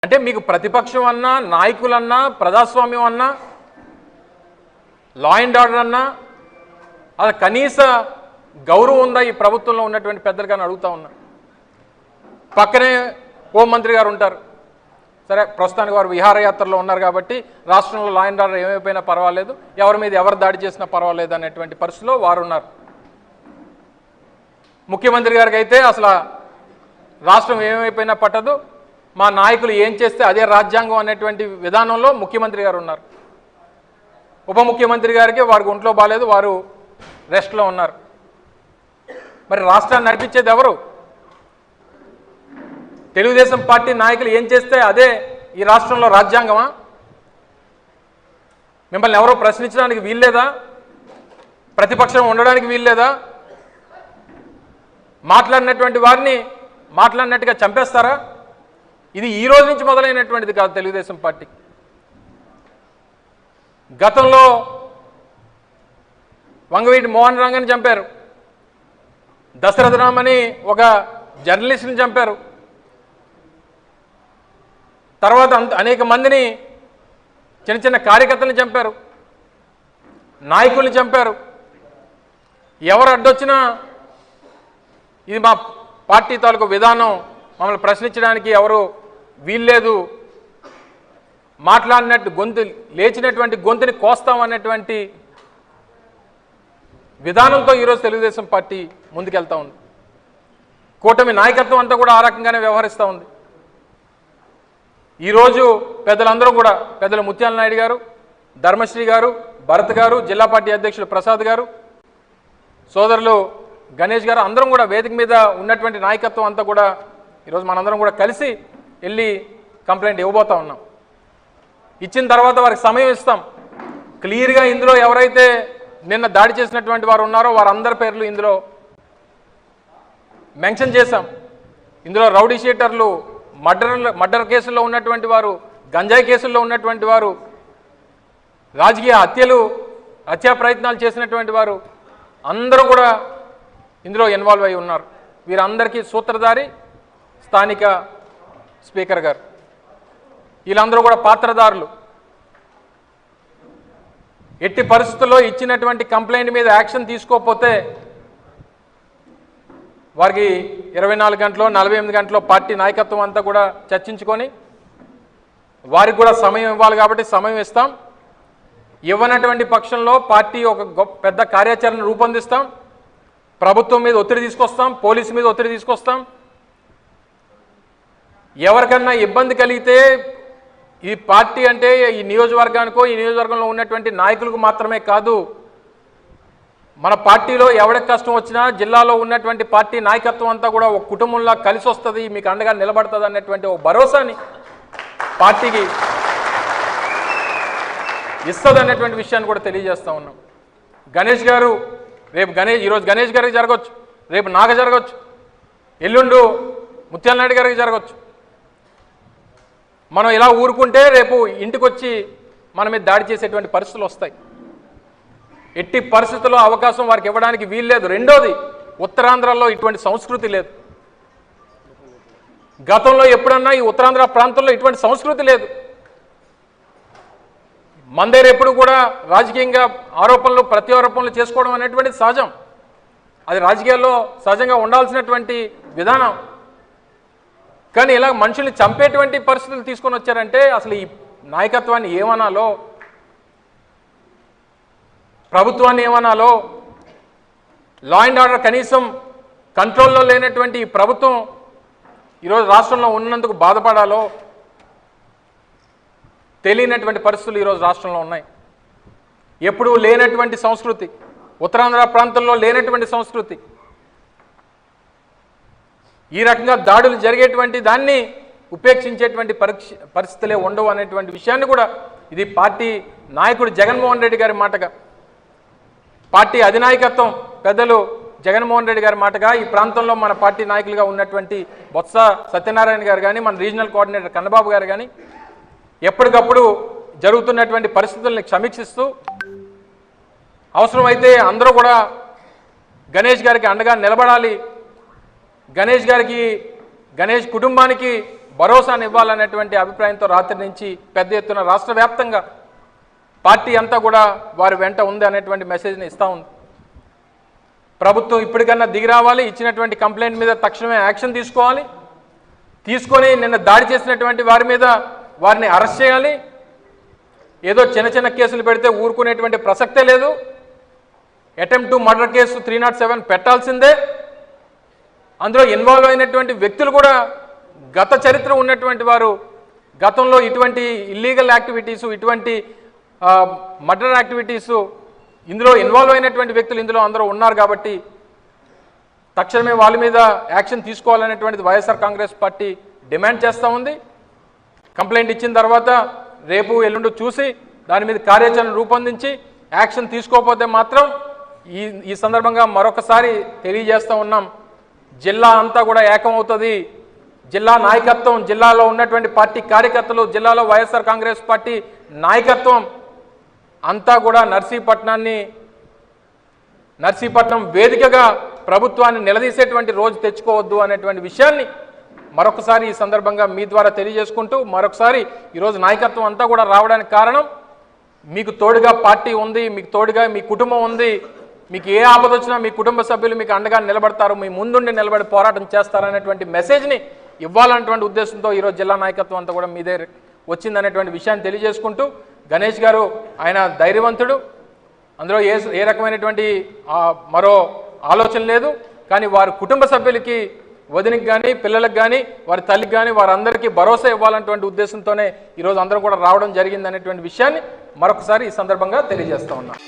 అంటే మీకు ప్రతిపక్షం అన్నా, నాయకులన్నా, ప్రజాస్వామ్యం అన్నా, లా అండ్ ఆర్డర్ అన్నా అది కనీస గౌరవం ఉందా ఈ ప్రభుత్వంలో ఉన్నటువంటి పెద్దలు కానీ అడుగుతా ఉన్నా. పక్కనే హోంమంత్రి గారు ఉంటారు. సరే, ప్రస్తుతానికి వారు విహారయాత్రలో ఉన్నారు కాబట్టి రాష్ట్రంలో లా అండ్ ఆర్డర్ ఏమైపోయినా పర్వాలేదు, ఎవరి మీద ఎవరు దాడి చేసినా పర్వాలేదు అనేటువంటి పరిస్థితిలో వారు ఉన్నారు. ముఖ్యమంత్రి గారికి అయితే అసలు రాష్ట్రం ఏమైపోయినా పట్టదు, మా నాయకులు ఏం చేస్తే అదే రాజ్యాంగం అనేటువంటి విధానంలో ముఖ్యమంత్రి గారు ఉన్నారు. ఉప ముఖ్యమంత్రి గారికి వారికి ఒంట్లో బాగాలేదు, వారు రెస్ట్లో ఉన్నారు. మరి రాష్ట్రాన్ని నడిపించేది ఎవరు? తెలుగుదేశం పార్టీ నాయకులు ఏం చేస్తే అదే ఈ రాష్ట్రంలో రాజ్యాంగమా? మిమ్మల్ని ఎవరో ప్రశ్నించడానికి వీల్లేదా? ప్రతిపక్షం ఉండడానికి వీల్లేదా? మాట్లాడినటువంటి వారిని మాట్లాడినట్టుగా చంపేస్తారా? ఇది ఈ రోజు నుంచి మొదలైనటువంటిది కాదు తెలుగుదేశం పార్టీ. గతంలో వంగవీటి మోహన్ రంగని చంపారు, దశరథరామని ఒక జర్నలిస్ట్ని చంపారు, తర్వాత అనేక మందిని చిన్న చిన్న కార్యకర్తలను చంపారు, నాయకుల్ని చంపారు. ఎవరు అడ్డొచ్చినా ఇది మా పార్టీ తాలూకు విధానం, మమ్మల్ని ప్రశ్నించడానికి ఎవరు వీల్లేదు, మాట్లాడినట్టు గొంతు లేచినటువంటి గొంతుని కోస్తామన్నటువంటి విధానంతో ఈరోజు తెలుగుదేశం పార్టీ ముందుకెళ్తా ఉంది. కూటమి నాయకత్వం అంతా కూడా ఆ రకంగానే వ్యవహరిస్తూ ఉంది. ఈరోజు పెద్దలందరూ కూడా, పెద్దలు ముత్యాల నాయుడు గారు, ధర్మశ్రీ గారు, భరత్ గారు, జిల్లా పార్టీ అధ్యక్షులు ప్రసాద్ గారు, సోదరులు గణేష్ గారు, అందరం కూడా వేదిక మీద ఉన్నటువంటి నాయకత్వం అంతా కూడా ఈరోజు మనందరం కూడా కలిసి వెళ్ళి కంప్లైంట్ ఇవ్వబోతా ఉన్నాం. ఇచ్చిన తర్వాత వారికి సమయం ఇస్తాం. క్లియర్గా ఇందులో ఎవరైతే నిన్న దాడి చేసినటువంటి వారు ఉన్నారో వారందరి పేర్లు ఇందులో మెన్షన్ చేశాం. ఇందులో రౌడీ షీటర్లు, మర్డర్ కేసుల్లో ఉన్నటువంటి వారు, గంజాయి కేసుల్లో ఉన్నటువంటి వారు, రాజకీయ హత్యా ప్రయత్నాలు చేసినటువంటి వారు అందరూ కూడా ఇందులో ఇన్వాల్వ్ అయి ఉన్నారు. వీరందరికీ సూత్రధారి స్థానిక స్పీకర్ గారు. వీళ్ళందరూ కూడా పాత్రదారులు. ఎట్టి పరిస్థితుల్లో ఇచ్చినటువంటి కంప్లైంట్ మీద యాక్షన్ తీసుకోకపోతే వారికి 24 గంటలో 48 గంటలో పార్టీ నాయకత్వం అంతా కూడా చర్చించుకొని వారికి కూడా సమయం ఇవ్వాలి కాబట్టి సమయం ఇస్తాం. ఇవ్వనటువంటి పక్షంలో పార్టీ ఒక పెద్ద కార్యాచరణ రూపొందిస్తాం. ప్రభుత్వం మీద ఒత్తిడి తీసుకొస్తాం, పోలీసు మీద ఒత్తిడి తీసుకొస్తాం. ఎవరికన్నా ఇబ్బంది కలిగితే ఈ పార్టీ అంటే ఈ నియోజకవర్గానికో ఈ నియోజకవర్గంలో ఉన్నటువంటి నాయకులకు మాత్రమే కాదు, మన పార్టీలో ఎవరికి కష్టం వచ్చినా జిల్లాలో ఉన్నటువంటి పార్టీ నాయకత్వం అంతా కూడా ఒక కుటుంబంలా కలిసి వస్తుంది, మీకు అండగా నిలబడుతుంది అన్నటువంటి ఒక భరోసాని పార్టీకి ఇస్తుంది అన్నటువంటి విషయాన్ని కూడా తెలియజేస్తూ ఉన్నాం. గణేష్ గారు రేపు ఈరోజు గణేష్ గారికి జరగవచ్చు, రేపు నాకు జరగవచ్చు, ఎల్లుండు ముత్యాల నాయుడు గారికి జరగవచ్చు. మనం ఇలా ఊరుకుంటే రేపు ఇంటికి వచ్చి మన మీద దాడి చేసేటువంటి పరిస్థితులు వస్తాయి. ఎట్టి పరిస్థితుల్లో అవకాశం వారికి ఇవ్వడానికి వీల్లేదు. రెండోది, ఉత్తరాంధ్రలో ఇటువంటి సంస్కృతి లేదు. గతంలో ఎప్పుడన్నా ఈ ఉత్తరాంధ్ర ప్రాంతంలో ఇటువంటి సంస్కృతి లేదు. మన దగ్గర ఎప్పుడు కూడా రాజకీయంగా ఆరోపణలు ప్రత్యారోపణలు చేసుకోవడం అనేటువంటిది సహజం. అది రాజకీయాల్లో సహజంగా ఉండాల్సినటువంటి విధానం. కానీ ఇలా మనుషుల్ని చంపేటువంటి పరిస్థితులు తీసుకొని వచ్చారంటే అసలు ఈ నాయకత్వాన్ని ఏమనాలో, ప్రభుత్వాన్ని ఏమనాలో, లా అండ్ ఆర్డర్ కనీసం కంట్రోల్లో లేనటువంటి ఈ ప్రభుత్వం ఈరోజు రాష్ట్రంలో ఉన్నందుకు బాధపడాలో తెలియనటువంటి పరిస్థితులు ఈరోజు రాష్ట్రంలో ఉన్నాయి. ఎప్పుడూ లేనటువంటి సంస్కృతి, ఉత్తరాంధ్ర ప్రాంతంలో లేనటువంటి సంస్కృతి, ఈ రకంగా దాడులు జరిగేటువంటి దాన్ని ఉపేక్షించేటువంటి పరిస్థితులే ఉండవు అనేటువంటి విషయాన్ని కూడా ఇది పార్టీ నాయకుడు జగన్మోహన్ రెడ్డి గారి మాటగా, పార్టీ అధినాయకత్వం పెద్దలు జగన్మోహన్ రెడ్డి గారి మాటగా ఈ ప్రాంతంలో మన పార్టీ నాయకులుగా ఉన్నటువంటి బొత్స సత్యనారాయణ గారు కానీ, మన రీజనల్ కోఆర్డినేటర్ కన్నబాబు గారు కానీ ఎప్పటికప్పుడు జరుగుతున్నటువంటి పరిస్థితుల్ని సమీక్షిస్తూ అవసరమైతే అందరూ కూడా గణేష్ గారికి అండగా నిలబడాలి, గణేష్ కుటుంబానికి భరోసాను ఇవ్వాలనేటువంటి అభిప్రాయంతో రాత్రి నుంచి పెద్ద ఎత్తున రాష్ట్ర వ్యాప్తంగా పార్టీ అంతా కూడా వారి వెంట ఉంది అనేటువంటి మెసేజ్ని ఇస్తూ ఉంది. ప్రభుత్వం ఇప్పటికన్నా దిగి రావాలి, ఇచ్చినటువంటి కంప్లైంట్ మీద తక్షణమే యాక్షన్ తీసుకోవాలి, తీసుకొని నిన్న దాడి చేసినటువంటి వారి మీద వారిని అరెస్ట్ చేయాలి. ఏదో చిన్న చిన్న కేసులు పెడితే ఊరుకునేటువంటి ప్రసక్తే లేదు. అటెంప్ట్ టు మర్డర్ కేసు 307 పెట్టాల్సిందే. అందులో ఇన్వాల్వ్ అయినటువంటి వ్యక్తులు కూడా గత చరిత్ర ఉన్నటువంటి వారు, గతంలో ఇటువంటి ఇల్లీగల్ యాక్టివిటీసు, ఇటువంటి మర్డర్ యాక్టివిటీసు ఇందులో ఇన్వాల్వ్ అయినటువంటి వ్యక్తులు ఇందులో అందరూ ఉన్నారు. కాబట్టి తక్షణమే వాళ్ళ మీద యాక్షన్ తీసుకోవాలనేటువంటిది వైఎస్ఆర్ కాంగ్రెస్ పార్టీ డిమాండ్ చేస్తూ ఉంది. కంప్లైంట్ ఇచ్చిన తర్వాత రేపు ఎల్లుండి చూసి దాని మీద కార్యాచరణ రూపొందించి యాక్షన్ తీసుకోకపోతే మాత్రం ఈ సందర్భంగా మరొకసారి తెలియజేస్తూ ఉన్నాం, జిల్లా అంతా కూడా ఏకమవుతుంది. జిల్లా నాయకత్వం, జిల్లాలో ఉన్నటువంటి పార్టీ కార్యకర్తలు, జిల్లాలో వైఎస్ఆర్ కాంగ్రెస్ పార్టీ నాయకత్వం అంతా కూడా నర్సీపట్నం వేదికగా ప్రభుత్వాన్ని నిలదీసేటువంటి రోజు తెచ్చుకోవద్దు అనేటువంటి విషయాన్ని మరొకసారి ఈ సందర్భంగా మీ ద్వారా తెలియజేసుకుంటూ, మరొకసారి ఈరోజు నాయకత్వం అంతా కూడా రావడానికి కారణం మీకు తోడుగా పార్టీ ఉంది, మీకు తోడుగా మీ కుటుంబం ఉంది, మీకు ఏ ఆపద వచ్చినా మీ కుటుంబ సభ్యులు మీకు అండగా నిలబడతారు, మీ ముందుండి నిలబడి పోరాటం చేస్తారనేటువంటి మెసేజ్ని ఇవ్వాలనేటువంటి ఉద్దేశంతో ఈరోజు జిల్లా నాయకత్వం అంతా కూడా మీ దగ్గర వచ్చిందనేటువంటి విషయాన్ని తెలియజేసుకుంటూ, గణేష్ గారు ఆయన ధైర్యవంతుడు, అందులో ఏ రకమైనటువంటి మరో ఆలోచన లేదు. కానీ వారి కుటుంబ సభ్యులకి, వదినికి కానీ పిల్లలకు కానీ వారి తల్లికి కానీ వారందరికీ భరోసా ఇవ్వాలనేటువంటి ఉద్దేశంతోనే ఈరోజు అందరూ కూడా రావడం జరిగిందనేటువంటి విషయాన్ని మరొకసారి ఈ సందర్భంగా తెలియజేస్తూ ఉన్నాం.